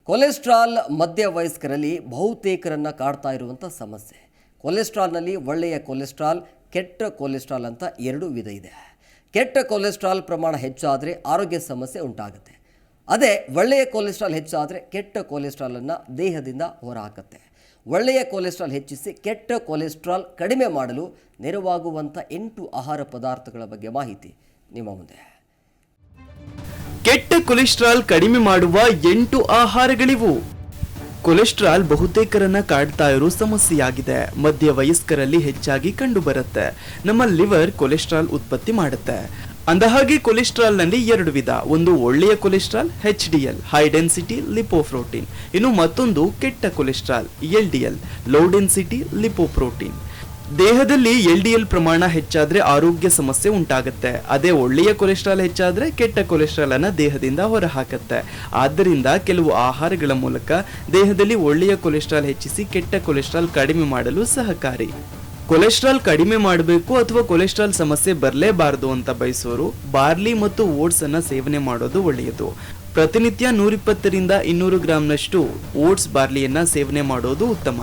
Cholesterol ಮಧ್ಯವಯಸ್ಕರಲ್ಲಿ ಬಹುತೇಕರನ್ನು ಕಾಡ್ತಾ ಇರುವಂಥ ಸಮಸ್ಯೆ. ಕೊಲೆಸ್ಟ್ರಾಲ್ನಲ್ಲಿ ಒಳ್ಳೆಯ ಕೊಲೆಸ್ಟ್ರಾಲ್, ಕೆಟ್ಟ ಕೊಲೆಸ್ಟ್ರಾಲ್ ಅಂತ ಎರಡು ವಿಧ ಇದೆ. ಕೆಟ್ಟ ಕೊಲೆಸ್ಟ್ರಾಲ್ ಪ್ರಮಾಣ ಹೆಚ್ಚಾದರೆ ಆರೋಗ್ಯ ಸಮಸ್ಯೆ ಉಂಟಾಗುತ್ತೆ. ಅದೇ ಒಳ್ಳೆಯ ಕೊಲೆಸ್ಟ್ರಾಲ್ ಹೆಚ್ಚಾದರೆ ಕೆಟ್ಟ ಕೊಲೆಸ್ಟ್ರಾಲನ್ನು ದೇಹದಿಂದ ಹೊರಹಾಕುತ್ತೆ. ಒಳ್ಳೆಯ ಕೊಲೆಸ್ಟ್ರಾಲ್ ಹೆಚ್ಚಿಸಿ ಕೆಟ್ಟ ಕೊಲೆಸ್ಟ್ರಾಲ್ ಕಡಿಮೆ ಮಾಡಲು ನೆರವಾಗುವಂಥ 8 ಆಹಾರ ಪದಾರ್ಥಗಳ ಬಗ್ಗೆ ಮಾಹಿತಿ ನಿಮ್ಮ ಮುಂದೆ. ಕೆಟ್ಟ ಕೊಲೆಸ್ಟ್ರಾಲ್ ಕಡಿಮೆ ಮಾಡುವ 8 ಆಹಾರಗಳಿವು. ಕೊಲೆಸ್ಟ್ರಾಲ್ ಬಹುತೇಕರನ್ನ ಕಾಡ್ತಾ ಇರೋ ಸಮಸ್ಯೆಯಾಗಿದೆ. ಮಧ್ಯ ವಯಸ್ಕರಲ್ಲಿ ಹೆಚ್ಚಾಗಿ ಕಂಡುಬರುತ್ತೆ. ನಮ್ಮ ಲಿವರ್ ಕೊಲೆಸ್ಟ್ರಾಲ್ ಉತ್ಪತ್ತಿ ಮಾಡುತ್ತೆ. ಅಂದಹಾಗೆ ಕೊಲೆಸ್ಟ್ರಾಲ್ ನಲ್ಲಿ 2 ವಿಧ. ಒಂದು ಒಳ್ಳೆಯ cholesterol HDL, high density lipoprotein. ಇನ್ನು ಮತ್ತೊಂದು ಕೆಟ್ಟ cholesterol LDL, low density lipoprotein. ದೇಹದಲ್ಲಿ LDL ಪ್ರಮಾಣ ಹೆಚ್ಚಾದ್ರೆ ಆರೋಗ್ಯ ಸಮಸ್ಯೆ ಉಂಟಾಗುತ್ತೆ. ಅದೇ ಒಳ್ಳೆಯ ಕೊಲೆಸ್ಟ್ರಾಲ್ ಹೆಚ್ಚಾದ್ರೆ ಕೆಟ್ಟ ಕೊಲೆಸ್ಟ್ರಾಲ್ ಅನ್ನ ದೇಹದಿಂದ ಹೊರಹಾಕುತ್ತೆ. ಆದ್ದರಿಂದ ಕೆಲವು ಆಹಾರಗಳ ಮೂಲಕ ದೇಹದಲ್ಲಿ ಒಳ್ಳೆಯ ಕೊಲೆಸ್ಟ್ರಾಲ್ ಹೆಚ್ಚಿಸಿ ಕೆಟ್ಟ ಕೊಲೆಸ್ಟ್ರಾಲ್ ಕಡಿಮೆ ಮಾಡಲು ಸಹಕಾರಿ. ಕೊಲೆಸ್ಟ್ರಾಲ್ ಕಡಿಮೆ ಮಾಡಬೇಕು ಅಥವಾ ಕೊಲೆಸ್ಟ್ರಾಲ್ ಸಮಸ್ಯೆ ಬರಲೇಬಾರದು ಅಂತ ಬಯಸೋರು ಬಾರ್ಲಿ ಮತ್ತು ಓಟ್ಸ್ ಅನ್ನ ಸೇವನೆ ಮಾಡೋದು ಒಳ್ಳೆಯದು. ಪ್ರತಿನಿತ್ಯ 120 ರಿಂದ 200 ಗ್ರಾಂನಷ್ಟು ಓಟ್ಸ್ ಬಾರ್ಲಿಯನ್ನ ಸೇವನೆ ಮಾಡೋದು ಉತ್ತಮ.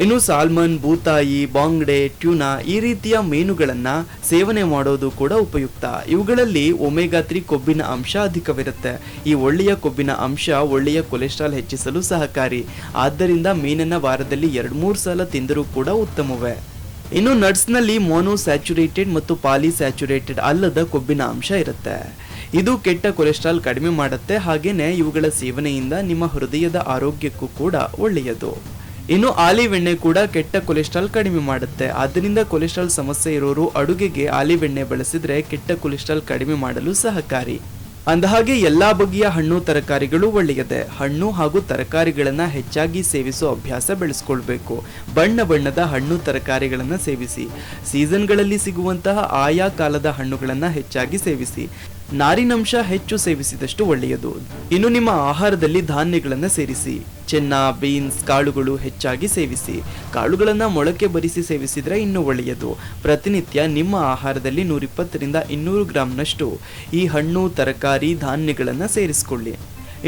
ಇನ್ನು ಸಾಲ್ಮನ್, ಬೂತಾಯಿ, ಬಾಂಗ್ಡೆ, ಟ್ಯೂನಾ ಈ ರೀತಿಯ ಮೀನುಗಳನ್ನ ಸೇವನೆ ಮಾಡೋದು ಕೂಡ ಉಪಯುಕ್ತ. ಇವುಗಳಲ್ಲಿ ಒಮೆಗಾ 3 ಕೊಬ್ಬಿನ ಅಂಶ ಅಧಿಕವಿರುತ್ತೆ. ಈ ಒಳ್ಳೆಯ ಕೊಬ್ಬಿನ ಅಂಶ ಒಳ್ಳೆಯ ಕೊಲೆಸ್ಟ್ರಾಲ್ ಹೆಚ್ಚಿಸಲು ಸಹಕಾರಿ. ಆದ್ದರಿಂದ ಮೀನನ್ನ ವಾರದಲ್ಲಿ 2-3 ಸಲ ತಿಂದರೂ ಕೂಡ ಉತ್ತಮವೇ. ಇನ್ನು ನಟ್ಸ್ನಲ್ಲಿ ಮೋನೋಸ್ಯಾಚುರೇಟೆಡ್ ಮತ್ತು ಪಾಲಿಸ್ಯಾಚುರೇಟೆಡ್ ಅಲ್ಲದ ಕೊಬ್ಬಿನ ಅಂಶ ಇರುತ್ತೆ. ಇದು ಕೆಟ್ಟ ಕೊಲೆಸ್ಟ್ರಾಲ್ ಕಡಿಮೆ ಮಾಡುತ್ತೆ. ಹಾಗೇನೆ ಇವುಗಳ ಸೇವನೆಯಿಂದ ನಿಮ್ಮ ಹೃದಯದ ಆರೋಗ್ಯಕ್ಕೂ ಕೂಡ ಒಳ್ಳೆಯದು. ಇನ್ನು ಆಲಿವ್ ಎಣ್ಣೆ ಕೂಡ ಕೆಟ್ಟ ಕೊಲೆಸ್ಟ್ರಾಲ್ ಕಡಿಮೆ ಮಾಡುತ್ತೆ. ಆದ್ದರಿಂದ ಕೊಲೆಸ್ಟ್ರಾಲ್ ಸಮಸ್ಯೆ ಇರೋರು ಅಡುಗೆಗೆ ಆಲಿವ್ ಎಣ್ಣೆ ಬಳಸಿದ್ರೆ ಕೆಟ್ಟ ಕೊಲೆಸ್ಟ್ರಾಲ್ ಕಡಿಮೆ ಮಾಡಲು ಸಹಕಾರಿ. ಅಂದಹಾಗೆ ಎಲ್ಲಾ ಬಗೆಯ ಹಣ್ಣು ತರಕಾರಿಗಳು ಒಳ್ಳೆಯದೇ. ಹಣ್ಣು ಹಾಗೂ ತರಕಾರಿಗಳನ್ನ ಹೆಚ್ಚಾಗಿ ಸೇವಿಸುವ ಅಭ್ಯಾಸ ಬೆಳೆಸ್ಕೊಳ್ಬೇಕು. ಬಣ್ಣ ಬಣ್ಣದ ಹಣ್ಣು ತರಕಾರಿಗಳನ್ನ ಸೇವಿಸಿ. ಸೀಸನ್ಗಳಲ್ಲಿ ಸಿಗುವಂತಹ ಆಯಾ ಕಾಲದ ಹಣ್ಣುಗಳನ್ನ ಹೆಚ್ಚಾಗಿ ಸೇವಿಸಿ. ನಾರಿನಂಶ ಹೆಚ್ಚು ಸೇವಿಸಿದಷ್ಟು ಒಳ್ಳೆಯದು. ಇನ್ನು ನಿಮ್ಮ ಆಹಾರದಲ್ಲಿ ಧಾನ್ಯಗಳನ್ನು ಸೇರಿಸಿ. ಚೆನ್ನ, ಬೀನ್ಸ್, ಕಾಳುಗಳು ಹೆಚ್ಚಾಗಿ ಸೇವಿಸಿ. ಕಾಳುಗಳನ್ನ ಮೊಳಕೆ ಬರಿಸಿ ಸೇವಿಸಿದ್ರೆ ಇನ್ನೂ ಒಳ್ಳೆಯದು. ಪ್ರತಿನಿತ್ಯ ನಿಮ್ಮ ಆಹಾರದಲ್ಲಿ 120 ರಿಂದ 200 ಗ್ರಾಂನಷ್ಟು ಈ ಹಣ್ಣು, ತರಕಾರಿ, ಧಾನ್ಯಗಳನ್ನ ಸೇರಿಸಿಕೊಳ್ಳಿ.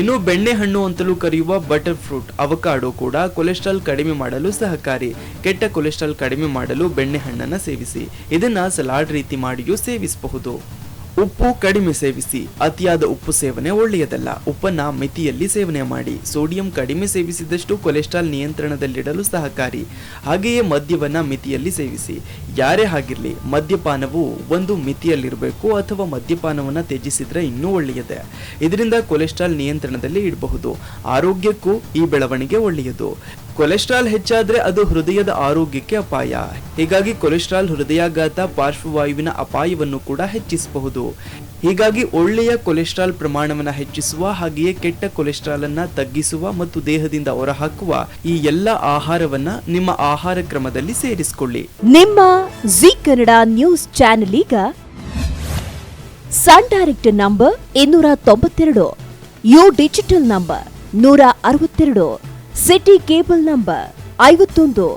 ಇನ್ನು ಬೆಣ್ಣೆ ಹಣ್ಣು ಅಂತಲೂ ಕರೆಯುವ ಬಟರ್ ಫ್ರೂಟ್, ಅವಕಾಡೋ ಕೂಡ ಕೊಲೆಸ್ಟ್ರಾಲ್ ಕಡಿಮೆ ಮಾಡಲು ಸಹಕಾರಿ. ಕೆಟ್ಟ ಕೊಲೆಸ್ಟ್ರಾಲ್ ಕಡಿಮೆ ಮಾಡಲು ಬೆಣ್ಣೆ ಹಣ್ಣನ್ನ ಸೇವಿಸಿ. ಇದನ್ನ ಸಲಾಡ್ ರೀತಿ ಮಾಡಿಯೂ ಸೇವಿಸಬಹುದು. ಉಪ್ಪು ಕಡಿಮೆ ಸೇವಿಸಿ. ಅತಿಯಾದ ಉಪ್ಪು ಸೇವನೆ ಒಳ್ಳೆಯದಲ್ಲ. ಉಪ್ಪನ್ನ ಮಿತಿಯಲ್ಲಿ ಸೇವನೆ ಮಾಡಿ. ಸೋಡಿಯಂ ಕಡಿಮೆ ಸೇವಿಸಿದಷ್ಟು ಕೊಲೆಸ್ಟ್ರಾಲ್ ನಿಯಂತ್ರಣದಲ್ಲಿಡಲು ಸಹಕಾರಿ. ಹಾಗೆಯೇ ಮದ್ಯವನ್ನ ಮಿತಿಯಲ್ಲಿ ಸೇವಿಸಿ. ಯಾರೇ ಆಗಿರಲಿ ಮದ್ಯಪಾನವು ಒಂದು ಮಿತಿಯಲ್ಲಿರಬೇಕು. ಅಥವಾ ಮದ್ಯಪಾನವನ್ನ ತ್ಯಜಿಸಿದ್ರೆ ಇನ್ನೂ ಒಳ್ಳೆಯದೇ. ಇದರಿಂದ ಕೊಲೆಸ್ಟ್ರಾಲ್ ನಿಯಂತ್ರಣದಲ್ಲಿ ಇಡಬಹುದು. ಆರೋಗ್ಯಕ್ಕೂ ಈ ಬೆಳವಣಿಗೆ ಒಳ್ಳೆಯದು. ಕೊಲೆಸ್ಟ್ರಾಲ್ ಹೆಚ್ಚಾದ್ರೆ ಅದು ಹೃದಯದ ಆರೋಗ್ಯಕ್ಕೆ ಅಪಾಯ. ಹೀಗಾಗಿ ಕೊಲೆಸ್ಟ್ರಾಲ್ ಹೃದಯಾಘಾತ, ಪಾರ್ಶ್ವವಾಯುವಿನ ಅಪಾಯವನ್ನು ಕೂಡ ಹೆಚ್ಚಿಸಬಹುದು. ಹೀಗಾಗಿ ಒಳ್ಳೆಯ ಕೊಲೆಸ್ಟ್ರಾಲ್ ಪ್ರಮಾಣವನ್ನು ಹೆಚ್ಚಿಸುವ ಹಾಗೆಯೇ ಕೆಟ್ಟ ಕೊಲೆಸ್ಟ್ರಾಲ್ ಅನ್ನ ತಗ್ಗಿಸುವ ಮತ್ತು ದೇಹದಿಂದ ಹೊರಹಾಕುವ ಈ ಎಲ್ಲ ಆಹಾರವನ್ನ ನಿಮ್ಮ ಆಹಾರ ಕ್ರಮದಲ್ಲಿ ಸೇರಿಸಿಕೊಳ್ಳಿ. ನಿಮ್ಮ ಜಿ ಕನ್ನಡ ನ್ಯೂಸ್ ಚಾನೆಲ್ ಈಗ Sun Direct number 292, U digital number 162, city cable number 51,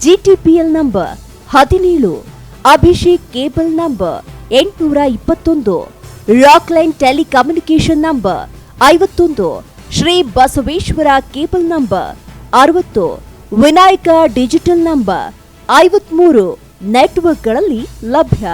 GTPL number 17, Abhishek cable number 821, rock line telecommunication number 51, Shri Basaveshwara cable number 60, Vinayaka digital number 53 ನೆಟ್ವರ್ಕ್ಗಳಲ್ಲಿ ಲಭ್ಯ.